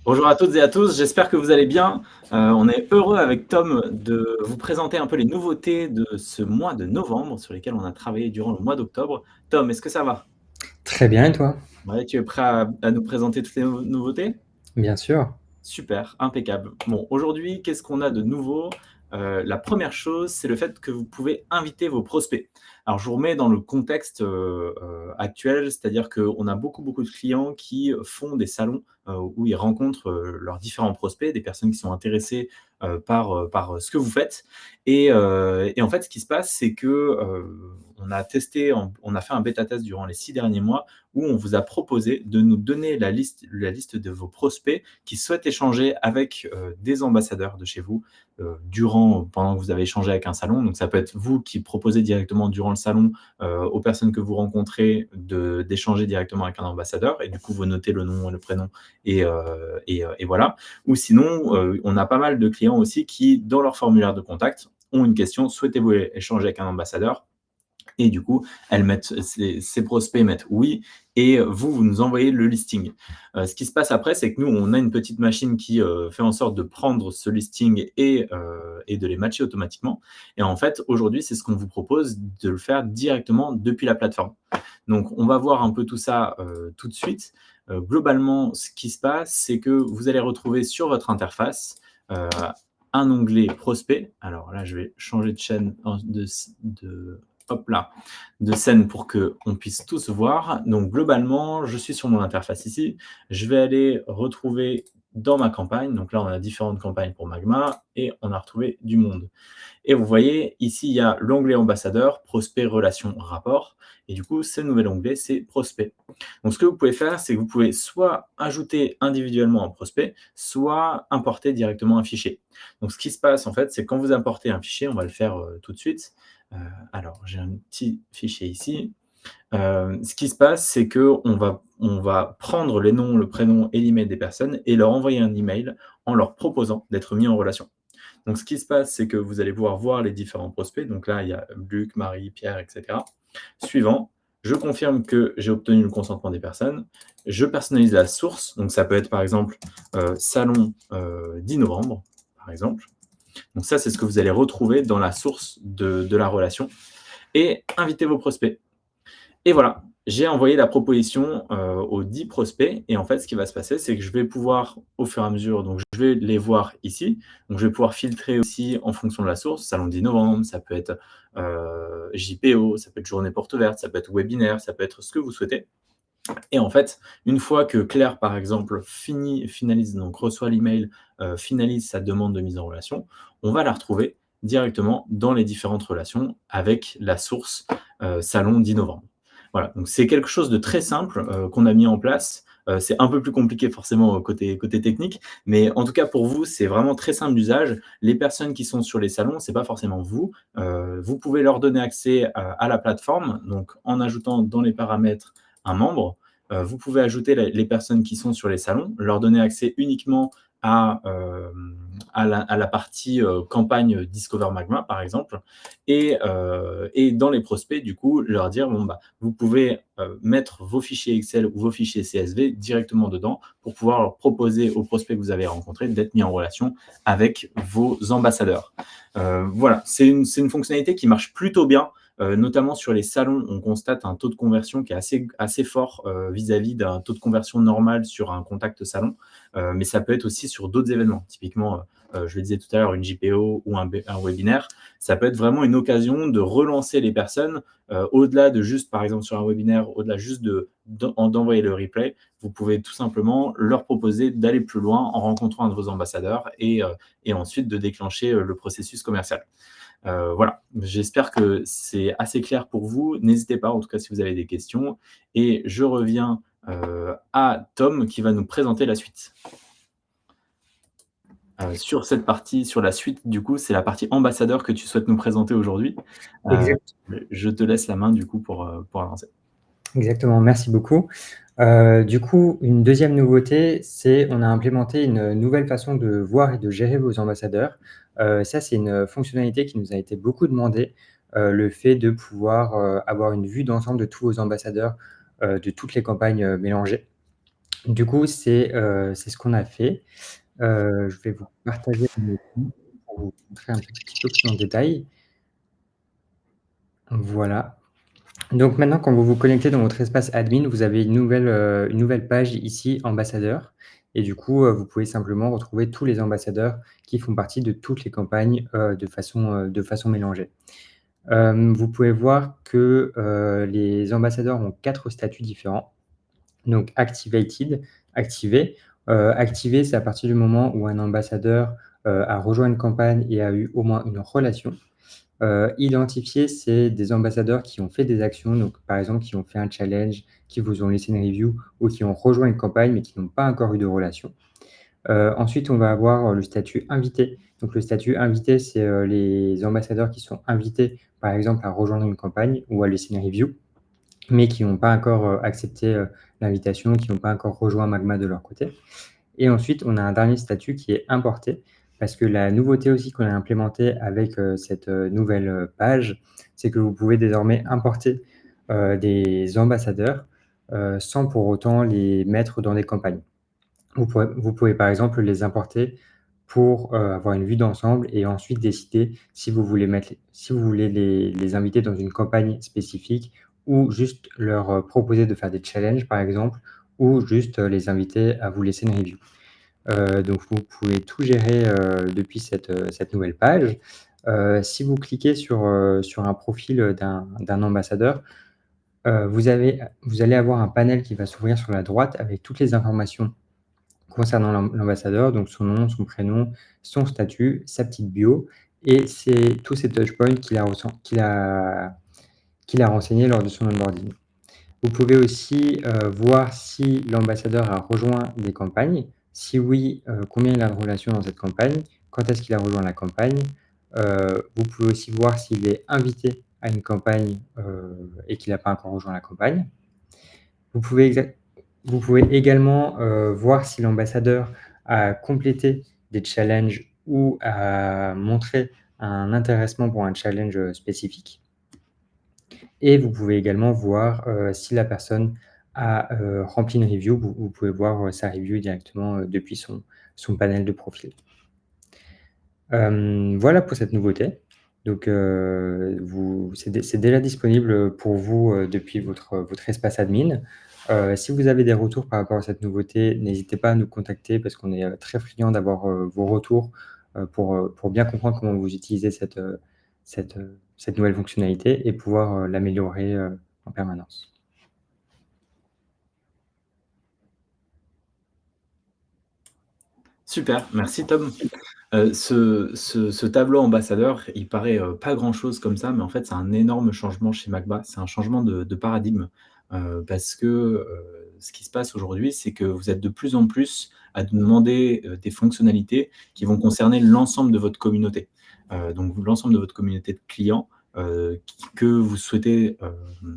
Bonjour à toutes et à tous, j'espère que vous allez bien. On est heureux avec Tom de vous présenter un peu les nouveautés de ce mois de novembre sur lesquelles on a travaillé durant le mois d'octobre. Tom, est-ce que ça va? Très bien, et toi? Ouais, tu es prêt à nous présenter toutes les nouveautés? Bien sûr. Super, impeccable. Bon, aujourd'hui, qu'est-ce qu'on a de nouveau? La première chose, c'est le fait que vous pouvez inviter vos prospects. Alors, je vous remets dans le contexte, actuel, c'est-à-dire qu'on a beaucoup de clients qui font des salons, où ils rencontrent, leurs différents prospects, des personnes qui sont intéressées, par ce que vous faites et en fait, ce qui se passe, c'est que, on a fait un bêta test durant les 6 derniers mois où on vous a proposé de nous donner la liste de vos prospects qui souhaitent échanger avec des ambassadeurs de chez vous pendant que vous avez échangé avec un salon. Donc ça peut être vous qui proposez directement durant le salon aux personnes que vous rencontrez d'échanger directement avec un ambassadeur et du coup vous notez le nom et le prénom et voilà. Ou sinon, on a pas mal de clients aussi qui, dans leur formulaire de contact, ont une question, souhaitez-vous échanger avec un ambassadeur? Et du coup, ces prospects mettent oui, et vous nous envoyez le listing. Ce qui se passe après, c'est que nous, on a une petite machine qui fait en sorte de prendre ce listing et de les matcher automatiquement. Et en fait, aujourd'hui, c'est ce qu'on vous propose de le faire directement depuis la plateforme. Donc, on va voir un peu tout ça tout de suite. Globalement, ce qui se passe, c'est que vous allez retrouver sur votre interface euh, un onglet prospect. Alors là, je vais changer de chaîne de hop là, de scène pour qu'on puisse tous voir. Donc globalement, je suis sur mon interface ici. Je vais aller retrouver dans ma campagne. Donc là, on a différentes campagnes pour Magma et on a retrouvé du monde. Et vous voyez, ici, il y a l'onglet ambassadeur, prospect, relation, rapport. Et du coup, ce nouvel onglet, c'est prospect. Donc, ce que vous pouvez faire, c'est que vous pouvez soit ajouter individuellement un prospect, soit importer directement un fichier. Donc, ce qui se passe, en fait, c'est quand vous importez un fichier, on va le faire tout de suite. Alors, j'ai un petit fichier ici. Ce qui se passe, c'est qu'on va prendre les noms, le prénom et l'email des personnes et leur envoyer un email en leur proposant d'être mis en relation. Donc, ce qui se passe, c'est que vous allez pouvoir voir les différents prospects. Donc là, il y a Luc, Marie, Pierre, etc. Suivant, je confirme que j'ai obtenu le consentement des personnes. Je personnalise la source. Donc, ça peut être par exemple salon 10 novembre, par exemple. Donc, ça, c'est ce que vous allez retrouver dans la source de la relation. Et invitez vos prospects. Et voilà, j'ai envoyé la proposition aux 10 prospects. Et en fait, ce qui va se passer, c'est que je vais pouvoir, au fur et à mesure, donc je vais les voir ici. Donc, je vais pouvoir filtrer aussi en fonction de la source. Salon 10 novembre, ça peut être JPO, ça peut être journée porte ouverte, ça peut être webinaire, ça peut être ce que vous souhaitez. Et en fait, une fois que Claire, par exemple, finalise, donc reçoit l'email, finalise sa demande de mise en relation, on va la retrouver directement dans les différentes relations avec la source Salon 10 novembre. Voilà, donc c'est quelque chose de très simple qu'on a mis en place. C'est un peu plus compliqué forcément côté technique, mais en tout cas pour vous, c'est vraiment très simple d'usage. Les personnes qui sont sur les salons, c'est pas forcément vous. Vous pouvez leur donner accès à la plateforme, donc en ajoutant dans les paramètres un membre. Vous pouvez ajouter les personnes qui sont sur les salons, leur donner accès uniquement à la partie campagne Discover Magma, par exemple, et dans les prospects, du coup, leur dire, bon, bah, vous pouvez mettre vos fichiers Excel ou vos fichiers CSV directement dedans pour pouvoir leur proposer aux prospects que vous avez rencontrés d'être mis en relation avec vos ambassadeurs. Voilà, c'est une fonctionnalité qui marche plutôt bien. Notamment sur les salons, on constate un taux de conversion qui est assez fort vis-à-vis d'un taux de conversion normal sur un contact salon, mais ça peut être aussi sur d'autres événements. Typiquement, je le disais tout à l'heure, une JPO ou un webinaire, ça peut être vraiment une occasion de relancer les personnes au-delà de juste, par exemple sur un webinaire, au-delà juste d'envoyer le replay, vous pouvez tout simplement leur proposer d'aller plus loin en rencontrant un de vos ambassadeurs et ensuite de déclencher le processus commercial. Voilà, j'espère que c'est assez clair pour vous. N'hésitez pas, en tout cas, si vous avez des questions. Et je reviens à Tom qui va nous présenter la suite. Sur cette partie, sur la suite, du coup, c'est la partie ambassadeur que tu souhaites nous présenter aujourd'hui. Euh, Exact je te laisse la main, du coup, pour avancer. Exactement, merci beaucoup. Du coup, une deuxième nouveauté, c'est on a implémenté une nouvelle façon de voir et de gérer vos ambassadeurs. Ça, c'est une fonctionnalité qui nous a été beaucoup demandée, le fait de pouvoir avoir une vue d'ensemble de tous vos ambassadeurs, de toutes les campagnes mélangées. Du coup, c'est ce qu'on a fait. Je vais vous partager mon outil pour vous montrer un petit peu plus en détail. Voilà. Donc maintenant, quand vous vous connectez dans votre espace admin, vous avez une nouvelle page ici, ambassadeurs et du coup, vous pouvez simplement retrouver tous les ambassadeurs qui font partie de toutes les campagnes, de façon mélangée. Vous pouvez voir que, les ambassadeurs ont 4 statuts différents. Donc activated, activé. Activé, c'est à partir du moment où un ambassadeur, a rejoint une campagne et a eu au moins une relation. Identifié, c'est des ambassadeurs qui ont fait des actions, donc par exemple qui ont fait un challenge, qui vous ont laissé une review ou qui ont rejoint une campagne mais qui n'ont pas encore eu de relation. Ensuite, on va avoir, le statut invité. Donc le statut invité, c'est, les ambassadeurs qui sont invités, par exemple, à rejoindre une campagne ou à laisser une review, mais qui n'ont pas encore, accepté, l'invitation, qui n'ont pas encore rejoint Magma de leur côté. Et ensuite, on a un dernier statut qui est importé, parce que la nouveauté aussi qu'on a implémentée avec, cette, nouvelle, page, c'est que vous pouvez désormais importer, des ambassadeurs, sans pour autant les mettre dans des campagnes. Vous pouvez par exemple les importer pour, avoir une vue d'ensemble et ensuite décider si vous voulez les inviter dans une campagne spécifique ou juste leur, proposer de faire des challenges par exemple ou juste, les inviter à vous laisser une review. Donc vous pouvez tout gérer, depuis cette nouvelle page. Si vous cliquez sur un profil, d'un ambassadeur, vous allez avoir un panel qui va s'ouvrir sur la droite avec toutes les informations concernant l'ambassadeur, donc son nom, son prénom, son statut, sa petite bio et c'est tous ces touchpoints qu'il a renseignés lors de son onboarding. Vous pouvez aussi, voir si l'ambassadeur a rejoint des campagnes. Si oui, combien il a de relations dans cette campagne? Quand est-ce qu'il a rejoint la campagne? Vous pouvez aussi voir s'il est invité à une campagne, et qu'il n'a pas encore rejoint la campagne. Vous pouvez exact Vous pouvez également, voir si l'ambassadeur a complété des challenges ou a montré un intéressement pour un challenge, spécifique et vous pouvez également voir, si la personne a, rempli une review. Vous pouvez voir, sa review directement, depuis son panel de profil. Voilà pour cette nouveauté. Donc, c'est déjà disponible, pour vous, depuis votre espace admin. Si vous avez des retours par rapport à cette nouveauté, n'hésitez pas à nous contacter parce qu'on est, très friands d'avoir, vos retours, pour bien comprendre comment vous utilisez cette nouvelle fonctionnalité et pouvoir, l'améliorer, en permanence. Super, merci Tom. Ce tableau ambassadeur, il paraît, pas grand-chose comme ça, mais en fait, c'est un énorme changement chez Magma. C'est un changement de paradigme, parce que, ce qui se passe aujourd'hui, c'est que vous êtes de plus en plus à demander, des fonctionnalités qui vont concerner l'ensemble de votre communauté. Donc l'ensemble de votre communauté de clients, que vous souhaitez,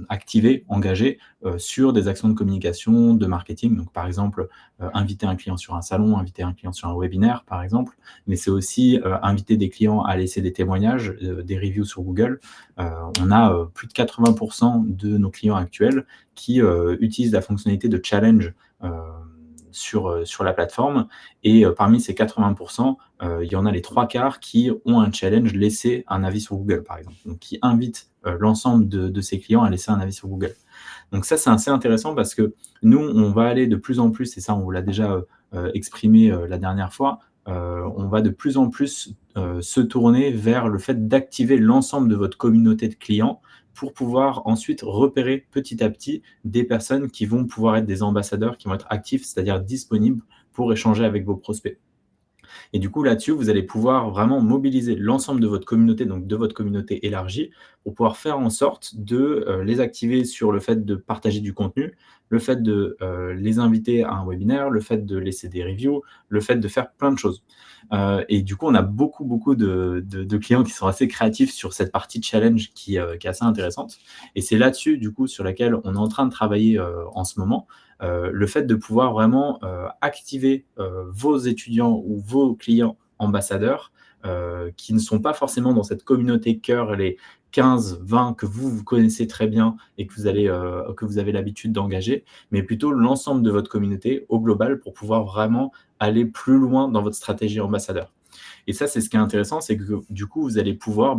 activer, engager, sur des actions de communication, de marketing. Donc par exemple, inviter un client sur un salon, inviter un client sur un webinaire, par exemple, mais c'est aussi inviter des clients à laisser des témoignages, des reviews sur Google. On a plus de 80% de nos clients actuels qui utilisent la fonctionnalité de challenge sur la plateforme. Et parmi ces 80%, il y en a les 3/4 qui ont un challenge, laisser un avis sur Google, par exemple. Donc, qui invitent l'ensemble de ces clients à laisser un avis sur Google. Donc ça, c'est assez intéressant parce que nous, on va aller de plus en plus, et ça, on vous l'a déjà exprimé la dernière fois, on va de plus en plus se tourner vers le fait d'activer l'ensemble de votre communauté de clients pour pouvoir ensuite repérer petit à petit des personnes qui vont pouvoir être des ambassadeurs, qui vont être actifs, c'est-à-dire disponibles pour échanger avec vos prospects. Et du coup, là-dessus, vous allez pouvoir vraiment mobiliser l'ensemble de votre communauté, donc de votre communauté élargie, pour pouvoir faire en sorte de les activer sur le fait de partager du contenu, le fait de les inviter à un webinaire, le fait de laisser des reviews, le fait de faire plein de choses. Et du coup, on a beaucoup de clients qui sont assez créatifs sur cette partie challenge qui est assez intéressante. Et c'est là-dessus, du coup, sur laquelle on est en train de travailler en ce moment. Le fait de pouvoir vraiment activer vos étudiants ou vos clients ambassadeurs qui ne sont pas forcément dans cette communauté cœur, 15, 20 que vous connaissez très bien et que vous avez l'habitude d'engager, mais plutôt l'ensemble de votre communauté au global pour pouvoir vraiment aller plus loin dans votre stratégie ambassadeur. Et ça, c'est ce qui est intéressant, c'est que du coup, vous allez pouvoir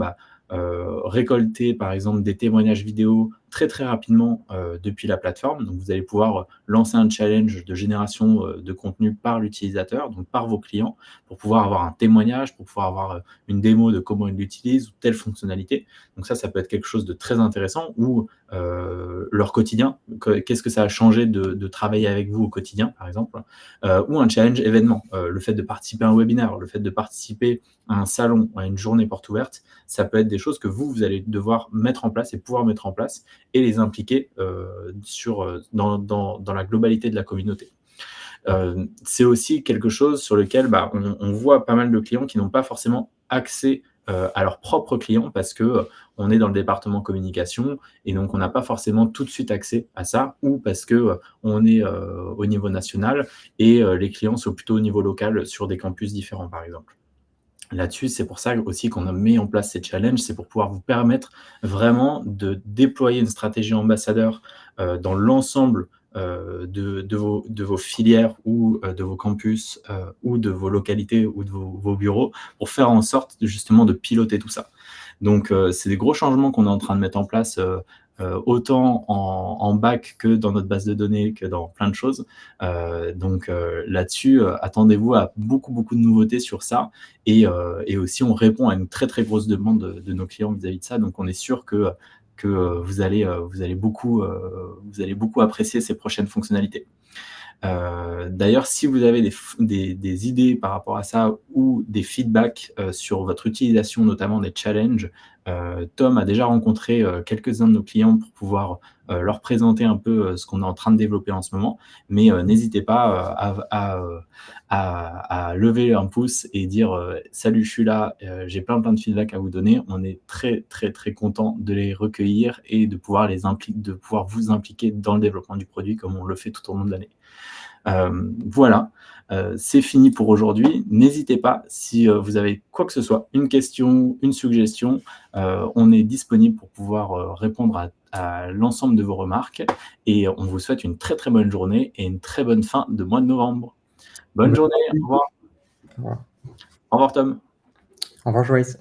récolter, par exemple, des témoignages vidéo très, très rapidement depuis la plateforme. Donc, vous allez pouvoir lancer un challenge de génération de contenu par l'utilisateur, donc par vos clients, pour pouvoir avoir un témoignage, pour pouvoir avoir une démo de comment ils l'utilisent ou telle fonctionnalité. Donc ça peut être quelque chose de très intéressant ou leur quotidien, qu'est-ce que ça a changé de travailler avec vous au quotidien, par exemple, ou un challenge événement, le fait de participer à un webinaire, le fait de participer à un salon, à une journée porte ouverte, ça peut être des choses que vous allez devoir mettre en place et pouvoir mettre en place et les impliquer dans la globalité de la communauté. C'est aussi quelque chose sur lequel on voit pas mal de clients qui n'ont pas forcément accès à leurs propres clients parce que on est dans le département communication et donc on n'a pas forcément tout de suite accès à ça ou parce que on est au niveau national et les clients sont plutôt au niveau local sur des campus différents, par exemple. Là-dessus, c'est pour ça aussi qu'on a mis en place ces challenges, c'est pour pouvoir vous permettre vraiment de déployer une stratégie ambassadeur dans l'ensemble de vos filières ou de vos campus ou de vos localités ou de vos bureaux pour faire en sorte justement de piloter tout ça. Donc, c'est des gros changements qu'on est en train de mettre en place autant en back que dans notre base de données, que dans plein de choses. Donc là-dessus, attendez-vous à beaucoup, beaucoup de nouveautés sur ça. Et aussi, on répond à une très, très grosse demande de nos clients vis-à-vis de ça. Donc, on est sûr que vous allez beaucoup apprécier ces prochaines fonctionnalités. D'ailleurs, si vous avez des idées par rapport à ça ou des feedbacks sur votre utilisation, notamment des challenges, Tom a déjà rencontré quelques-uns de nos clients pour pouvoir leur présenter un peu ce qu'on est en train de développer en ce moment. Mais n'hésitez pas à lever un pouce et dire salut, je suis là, j'ai plein de feedbacks à vous donner. On est très, très, très content de les recueillir et de pouvoir vous impliquer dans le développement du produit comme on le fait tout au long de l'année. Voilà, c'est fini pour aujourd'hui. N'hésitez pas, si vous avez quoi que ce soit, une question, une suggestion, on est disponible pour pouvoir répondre à l'ensemble de vos remarques et on vous souhaite une très, très bonne journée et une très bonne fin de mois de novembre. Bonne journée, au revoir. Au revoir. Au revoir Tom. Au revoir Joyce.